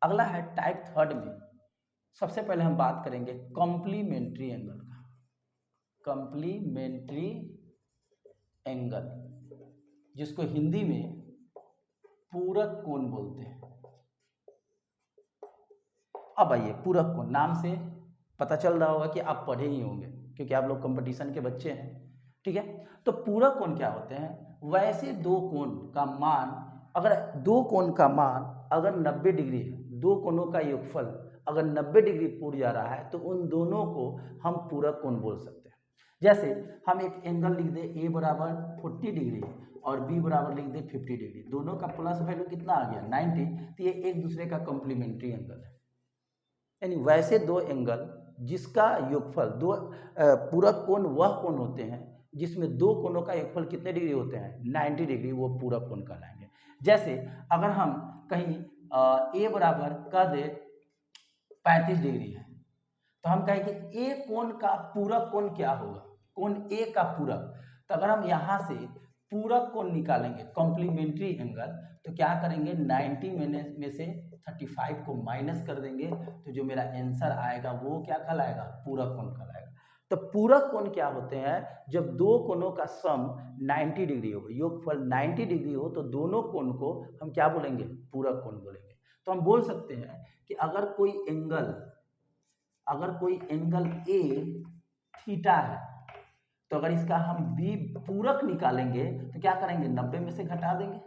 अगला है टाइप थर्ड में सबसे पहले हम बात करेंगे कॉम्प्लीमेंट्री एंगल का। कॉम्प्लीमेंट्री एंगल, जिसको हिंदी में पूरक कोण बोलते हैं। अब आइए, पूरक कोण नाम से पता चल रहा होगा कि आप पढ़े ही होंगे, क्योंकि आप लोग कंपटीशन के बच्चे हैं, ठीक है। तो पूरक कोण क्या होते हैं? वैसे दो कोण का मान, अगर दो कोण का मान अगर 90 डिग्री है, दो कोणों का योगफल अगर 90 डिग्री पूर जा रहा है तो उन दोनों को हम पूरक कोण बोल सकते हैं। जैसे हम एक एंगल लिख दें ए बराबर 40 डिग्री और बी बराबर लिख दें 50 डिग्री, दोनों का प्लस वैल्यू कितना आ गया 90, तो ये एक दूसरे का कॉम्प्लीमेंट्री एंगल है। यानी वैसे दो एंगल जिसका योगफल दो पूरक कोण वह कोण होते हैं जिसमें दो कोणों का योगफल कितने डिग्री होते हैं 90 डिग्री, वो पूरक कोण कहलाएंगे। जैसे अगर हम कहीं ए बराबर कह दे 35 डिग्री है, तो हम कहें कि ए कोण का पूरक कोण क्या होगा, कोण ए का पूरक। तो अगर हम यहाँ से पूरक कोण निकालेंगे कॉम्प्लीमेंट्री एंगल, तो क्या करेंगे 90 में से 35 को माइनस कर देंगे, तो जो मेरा आंसर आएगा वो क्या कहलाएगा, पूरक कोण कहलाएगा। तो पूरक कोण क्या होते हैं? जब दो कोणों का सम 90 डिग्री हो, योगफल 90 डिग्री हो, तो दोनों कोण को हम क्या बोलेंगे, पूरक कोण बोलेंगे। तो हम बोल सकते हैं कि अगर कोई एंगल ए थीटा है, तो अगर इसका हम बी पूरक निकालेंगे तो क्या करेंगे 90 में से घटा देंगे।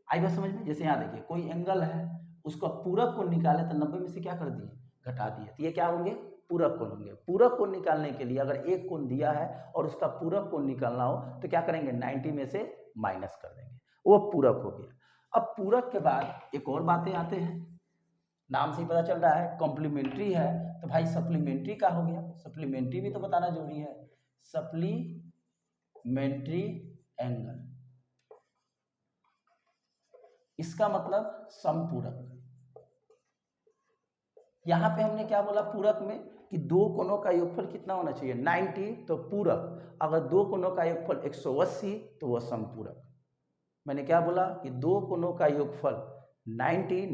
आई बात समझ में? जैसे यहाँ देखिए कोई एंगल है, उसका पूरक कोण निकाले तो 90 में से क्या कर दिए, घटा दिए, तो ये क्या होंगे, पूरक कोण होंगे। पूरक कोण निकालने के लिए अगर एक कोण दिया है और उसका पूरक कोण निकालना हो तो क्या करेंगे 90 में से माइनस कर देंगे, वो पूरक हो गया। अब पूरक के बाद एक और बातें आते हैं, नाम से ही पता चल रहा है कॉम्प्लीमेंट्री है, तो भाई सप्लीमेंट्री का हो गया, सप्लीमेंट्री भी तो बताना जरूरी है। सप्लीमेंट्री एंगल, इसका मतलब समपूरक। यहां पे हमने क्या बोला पूरक में कि दो कोणों का योगफल कितना होना चाहिए 90, तो पूरक। अगर दो कोणों का योगफल 180 तो वह समपूरक। मैंने क्या बोला कि दो कोणों का योगफल 90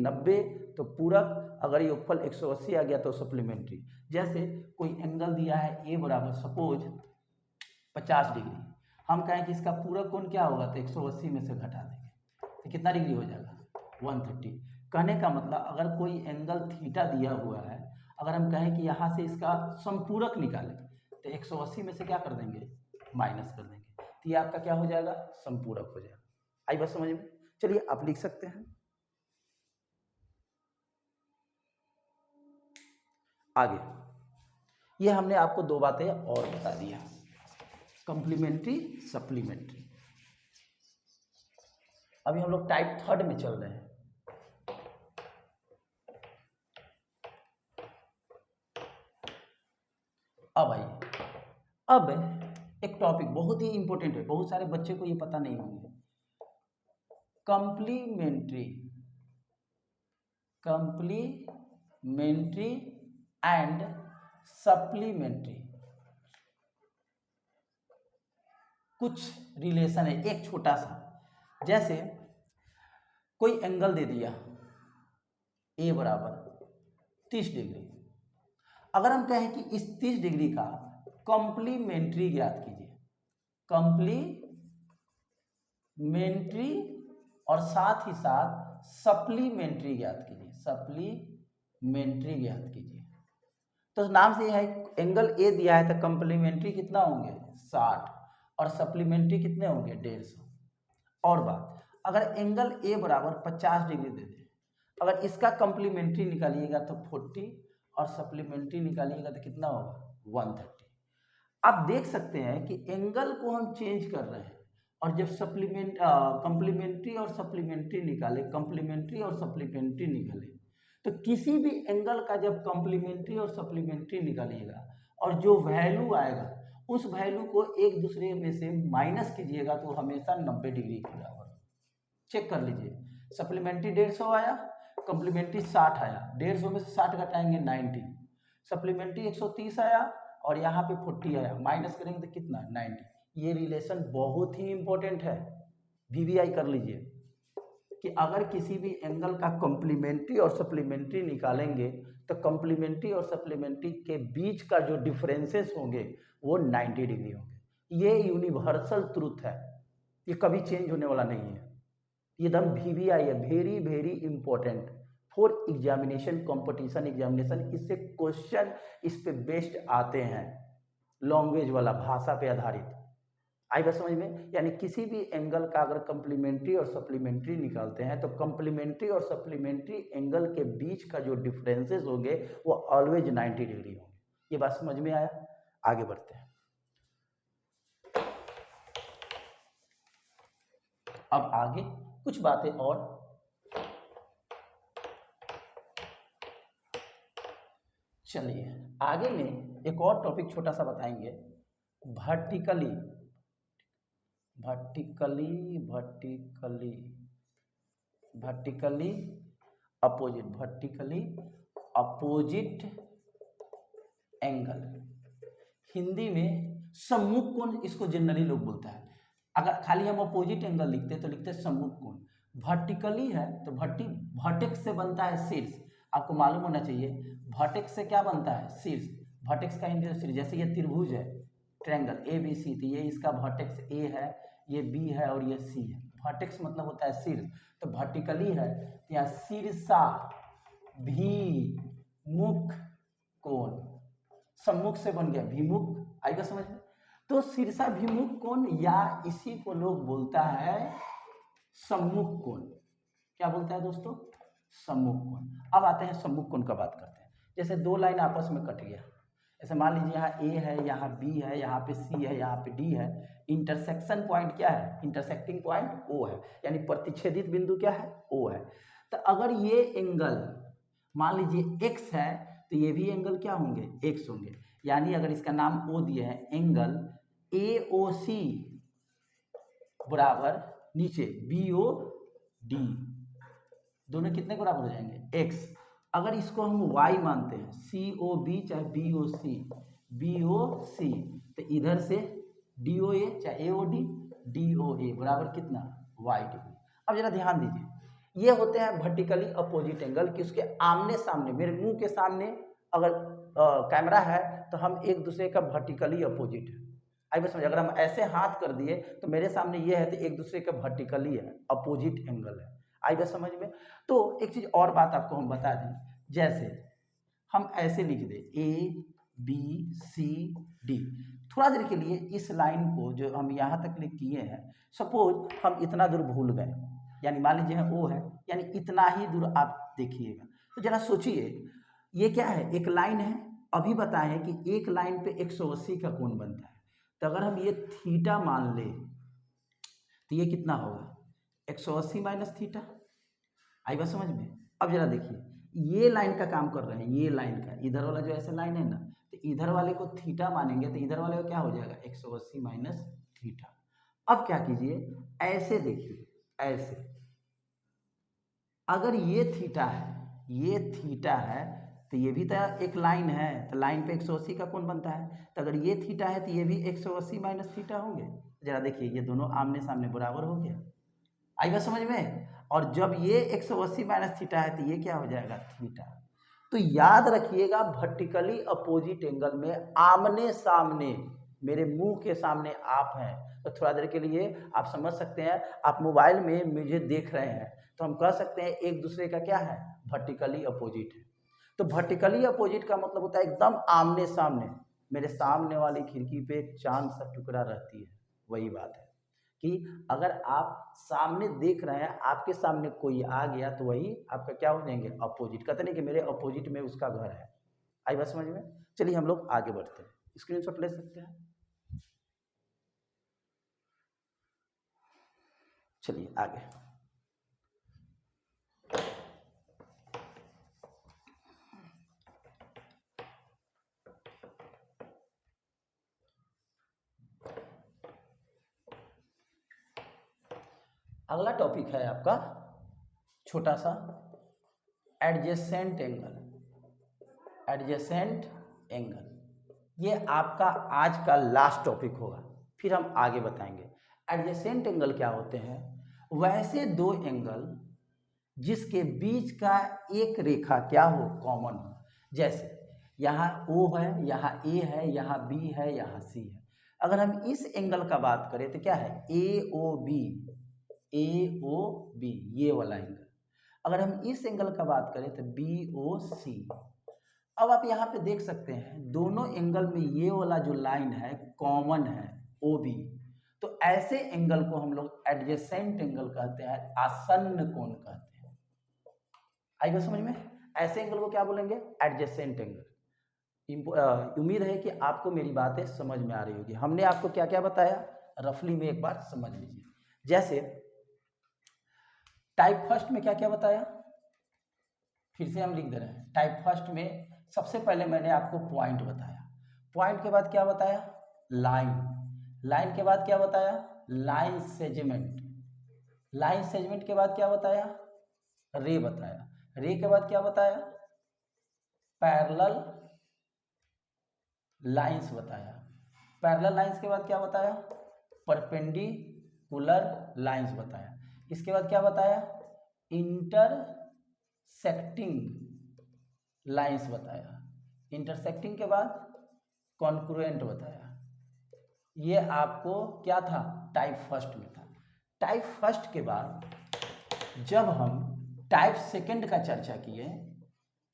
तो पूरक, अगर योगफल 180 आ गया तो सप्लीमेंट्री। जैसे कोई एंगल दिया है ए बराबर सपोज 50 डिग्री, हम कहें कि इसका पूरक कोण क्या होगा, तो 180 में से घटा देंगे, तो कितना डिग्री हो जाएगा 130। कहने का मतलब अगर कोई एंगल थीटा दिया हुआ है, अगर हम कहें कि यहाँ से इसका समपूरक निकालें तो 180 में से क्या कर देंगे, माइनस कर देंगे, तो ये आपका क्या हो जाएगा, समपूरक हो जाएगा। आई बात समझ में? चलिए आप लिख सकते हैं। आगे ये हमने आपको दो बातें और बता दिया, कॉम्प्लीमेंट्री सप्लीमेंट्री। अभी हम लोग टाइप थर्ड में चल रहे हैं। अब आइए, अब एक टॉपिक बहुत ही इंपॉर्टेंट है, बहुत सारे बच्चे को ये पता नहीं होंगे, कॉम्प्लीमेंट्री एंड सप्लीमेंट्री। कुछ रिलेशन है, एक छोटा सा, जैसे कोई एंगल दे दिया ए बराबर 30 डिग्री, अगर हम कहें कि इस 30 डिग्री का कॉम्प्लीमेंट्री ज्ञात कीजिए, कॉम्प्लीमेंट्री और साथ ही साथ सप्लीमेंट्री ज्ञात कीजिए, सप्लीमेंट्री ज्ञात कीजिए। तो नाम से है एंगल ए दिया है तो कॉम्प्लीमेंट्री कितना होंगे 60 और सप्लीमेंट्री कितने होंगे 150। और बात, अगर एंगल ए बराबर 50 डिग्री दे दे, अगर इसका कॉम्प्लीमेंट्री निकालिएगा तो 40 और सप्लीमेंट्री निकालिएगा तो कितना होगा 130। आप देख सकते हैं कि एंगल को हम चेंज कर रहे हैं, और जब कॉम्प्लीमेंट्री और सप्लीमेंट्री निकाले, कॉम्प्लीमेंट्री और सप्लीमेंट्री निकाले, तो किसी भी एंगल का जब कॉम्प्लीमेंट्री और सप्लीमेंट्री निकालिएगा और जो वैल्यू आएगा उस वैल्यू को एक दूसरे में से माइनस कीजिएगा तो हमेशा 90 डिग्री के बराबर। चेक कर लीजिए, सप्लीमेंट्री 150 आया, कम्प्लीमेंट्री 60 आया, 150 में से 60 घटाएंगे 90, सप्लीमेंट्री 130 आया और यहाँ पे 40 आया, माइनस करेंगे तो कितना 90। ये रिलेशन बहुत ही इंपॉर्टेंट है, वीवीआई कर लीजिए कि अगर किसी भी एंगल का कॉम्प्लीमेंट्री और सप्लीमेंट्री निकालेंगे तो कॉम्प्लीमेंट्री और सप्लीमेंट्री के बीच का जो डिफरेंसेस होंगे वो 90 डिग्री होंगे। ये यूनिवर्सल ट्रूथ है, ये कभी चेंज होने वाला नहीं है, ये एकदम वीवीआई है, very very important for examination, competition examination. इससे क्वेश्चन इस पे बेस्ड आते हैं, लैंग्वेज वाला, भाषा पे आधारित। आई बात समझ में? यानी किसी भी एंगल का अगर कम्प्लीमेंट्री और सप्लीमेंट्री निकालते हैं तो कम्प्लीमेंट्री और सप्लीमेंट्री एंगल के बीच का जो डिफरेंसेस होंगे वो ऑलवेज 90 डिग्री होंगे। ये बात समझ में आया? आगे बढ़ते हैं। अब आगे कुछ बातें और, चलिए आगे में एक और टॉपिक छोटा सा बताएंगे, वर्टिकली अपोजिट एंगल, हिंदी में सम्मुख कोण इसको जनरली लोग बोलता है। अगर खाली हम अपोजिट एंगल लिखते तो लिखते सम्मुख कोण। वर्टिकली है तो वर्टेक्स से बनता है शीर्ष, आपको मालूम होना चाहिए वर्टेक्स से क्या बनता है, शीर्ष। वर्टेक्स का इंडिया शीर्ष, जैसे ये त्रिभुज है, ट्रायंगल ABC, तो ये इसका वर्टेक्स A है, ये B है और ये C है। वर्टेक्स मतलब होता है शीर्ष, तो वर्टिकली है तो यहाँ शीर्षा भिमुख कोण, सम्मुख से बन गया भिमुख, आएगा समझ में? तो शीर्षाभिमुख कोण या इसी को लोग बोलता है सम्मुख कोण। क्या बोलता है दोस्तों? सम्मुख कोण। अब आते हैं सम्मुख कोण का बात करते हैं। जैसे दो लाइन आपस में कट गया, ऐसे मान लीजिए यहाँ A है, यहाँ B है, यहाँ पे C है, यहाँ पे D है, इंटरसेक्शन पॉइंट क्या है, इंटरसेक्टिंग पॉइंट O है, यानी प्रतिच्छेदित बिंदु क्या है, O है। तो अगर ये एंगल मान लीजिए X है तो ये भी एंगल क्या होंगे, X होंगे। यानी अगर इसका नाम O दिया है, एंगल AOC बराबर नीचे BOD, दोनों कितने के बराबर हो जाएंगे, X। अगर इसको हम Y मानते हैं, COB चाहे BOC, तो इधर से DOA चाहे AOD, DOA बराबर कितना, Y डिग्री। अब जरा ध्यान दीजिए, ये होते हैं वर्टिकली अपोजिट एंगल कि उसके आमने सामने, मेरे मुंह के सामने अगर कैमरा है तो हम एक दूसरे का वर्टिकली अपोजिट है। आई बस समझ, अगर हम ऐसे हाथ कर दिए तो मेरे सामने ये है तो एक दूसरे का वर्टिकली है, अपोजिट एंगल है। आई बस समझ में? तो एक चीज और बात आपको हम बता दें, जैसे हम ऐसे लिख दे ABCD, थोड़ा देर के लिए इस लाइन को जो हम यहाँ तक लिख किए हैं, सपोज हम इतना दूर भूल गए, यानी मान लीजिए O है, यानी इतना ही दूर आप देखिएगा, तो जरा सोचिए ये क्या है, एक लाइन है। अभी बताएं कि एक लाइन पे 180 का कोण बनता है, तो अगर हम ये थीटा मान ले तो ये कितना होगा, 180 माइनस थीटा। आई बात समझ में? अब जरा देखिए, ये लाइन का काम कर रहे हैं, ये लाइन का, इधर वाला जो ऐसे लाइन है ना, तो इधर वाले को थीटा मानेंगे तो इधर वाले को क्या हो जाएगा, 180 माइनस थीटा। अब क्या कीजिए, ऐसे देखिए, ऐसे अगर ये थीटा है, ये थीटा है, तो ये भी तो एक लाइन है, तो लाइन पे 180 का कोण बनता है, तो अगर ये थीटा है तो ये भी 180 माइनस थीटा होंगे। जरा देखिए, ये दोनों आमने सामने बराबर हो गया। आई बात समझ में? और जब ये 180 माइनस थीटा है तो ये क्या हो जाएगा, थीटा। तो याद रखिएगा, वर्टिकली अपोजिट एंगल में आमने सामने, मेरे मुंह के सामने आप हैं, तो थोड़ा देर के लिए आप समझ सकते हैं, आप मोबाइल में मुझे देख रहे हैं तो हम कह सकते हैं एक दूसरे का क्या है, वर्टिकली अपोजिट है। तो वर्टिकली अपोजिट का मतलब होता है एकदम आमने सामने, मेरे सामने वाली खिड़की पे एक चांद सा टुकड़ा रहती है, वही बात है कि अगर आप सामने देख रहे हैं, आपके सामने कोई आ गया तो वही आपका क्या हो जाएंगे, अपोजिट। कहते नहीं कि मेरे अपोजिट में उसका घर है। आई बात समझ में? चलिए हम लोग आगे बढ़ते हैं, स्क्रीनशॉट ले सकते हैं। चलिए आगे, अगला टॉपिक है आपका छोटा सा एडजेसेंट एंगल, एडजेसेंट एंगल, ये आपका आज का लास्ट टॉपिक होगा, फिर हम आगे बताएंगे। एडजेसेंट एंगल क्या होते हैं? वैसे दो एंगल जिसके बीच का एक रेखा क्या हो, कॉमन हो। जैसे यहाँ O है, यहाँ A है, यहाँ B है, यहाँ C है। अगर हम इस एंगल का बात करें तो क्या है, AOB, AOB ये वाला एंगल। अगर हम इस एंगल का बात करें तो BOC। अब आप यहाँ पे देख सकते हैं दोनों एंगल में ये वाला जो लाइन है कॉमन है, OB। तो ऐसे एंगल को हम लोग एडजेसेंट एंगल कहते हैं, आसन्न कोण कहते हैं। आई बात समझ में? ऐसे एंगल को क्या बोलेंगे, एडजेसेंट एंगल। उम्मीद है कि आपको मेरी बातें समझ में आ रही होगी। हमने आपको क्या क्या बताया, रफली में एक बार समझ लीजिए। जैसे टाइप फर्स्ट में क्या क्या बताया, फिर से हम लिख दे रहे हैं। टाइप फर्स्ट में सबसे पहले मैंने आपको पॉइंट बताया, पॉइंट के बाद क्या बताया, लाइन, लाइन के बाद क्या बताया, लाइन सेगमेंट, लाइन सेगमेंट के बाद क्या बताया, रे बताया, रे के बाद क्या बताया, पैरेलल लाइंस बताया, पैरेलल लाइंस के बाद क्या बताया, परपेंडिकुलर लाइंस बताया। इसके बाद क्या बताया, इंटरसेक्टिंग लाइंस बताया, इंटरसेक्टिंग के बाद कॉन्क्रुएंट बताया। ये आपको क्या था, टाइप फर्स्ट में था। टाइप फर्स्ट के बाद जब हम टाइप सेकंड का चर्चा किए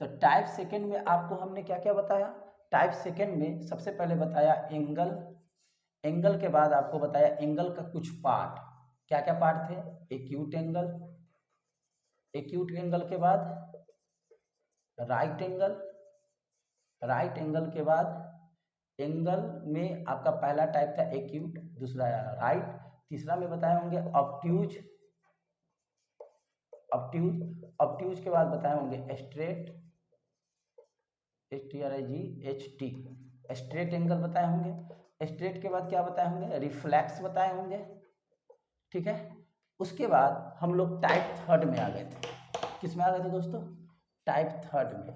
तो टाइप सेकंड में आपको हमने क्या क्या बताया, टाइप सेकंड में सबसे पहले बताया एंगल, एंगल के बाद आपको बताया एंगल का कुछ पार्ट, क्या क्या पार्ट थे, एक्यूट एंगल, एक्यूट एंगल के बाद राइट एंगल, राइट एंगल के बाद एंगल में आपका पहला टाइप था एक्यूट, दूसरा राइट, तीसरा में बताए होंगे ऑब्ट्यूज, ऑब्ट्यूज, ऑब्ट्यूज के बाद बताए होंगे स्ट्रेट, STRIGHT, स्ट्रेट एंगल बताए होंगे। स्ट्रेट के बाद क्या बताए होंगे, रिफ्लेक्स बताए होंगे, ठीक है। उसके बाद हम लोग टाइप थर्ड में आ गए थे। किस में आ गए थे दोस्तों, टाइप थर्ड में।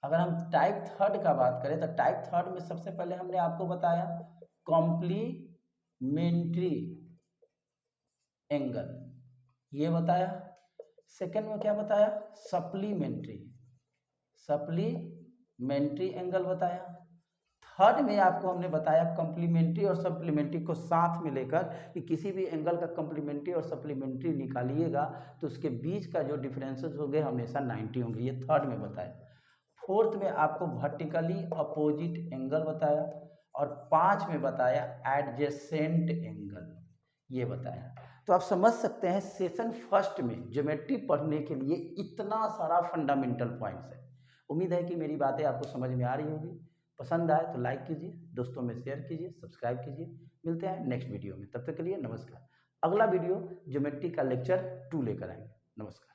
अगर हम टाइप थर्ड का बात करें तो टाइप थर्ड में सबसे पहले हमने आपको बताया कॉम्प्लीमेंट्री एंगल, ये बताया। सेकंड में क्या बताया, सप्लीमेंट्री, सप्लीमेंट्री एंगल बताया। थर्ड में आपको हमने बताया कॉम्प्लीमेंट्री और सप्लीमेंट्री को साथ में लेकर कि किसी भी एंगल का कॉम्प्लीमेंट्री और सप्लीमेंट्री निकालिएगा तो उसके बीच का जो डिफरेंसेस होंगे हमेशा 90 होंगे, ये थर्ड में बताया। फोर्थ में आपको वर्टिकली अपोजिट एंगल बताया और 5 में बताया एडजेसेंट एंगल, ये बताया। तो आप समझ सकते हैं सेशन फर्स्ट में ज्योमेट्री पढ़ने के लिए इतना सारा फंडामेंटल पॉइंट्स है। उम्मीद है कि मेरी बातें आपको समझ में आ रही होगी। पसंद आए तो लाइक कीजिए, दोस्तों में शेयर कीजिए, सब्सक्राइब कीजिए। मिलते हैं नेक्स्ट वीडियो में, तब तक के लिए नमस्कार। अगला वीडियो ज्योमेट्री का लेक्चर 2 लेकर आएंगे। नमस्कार।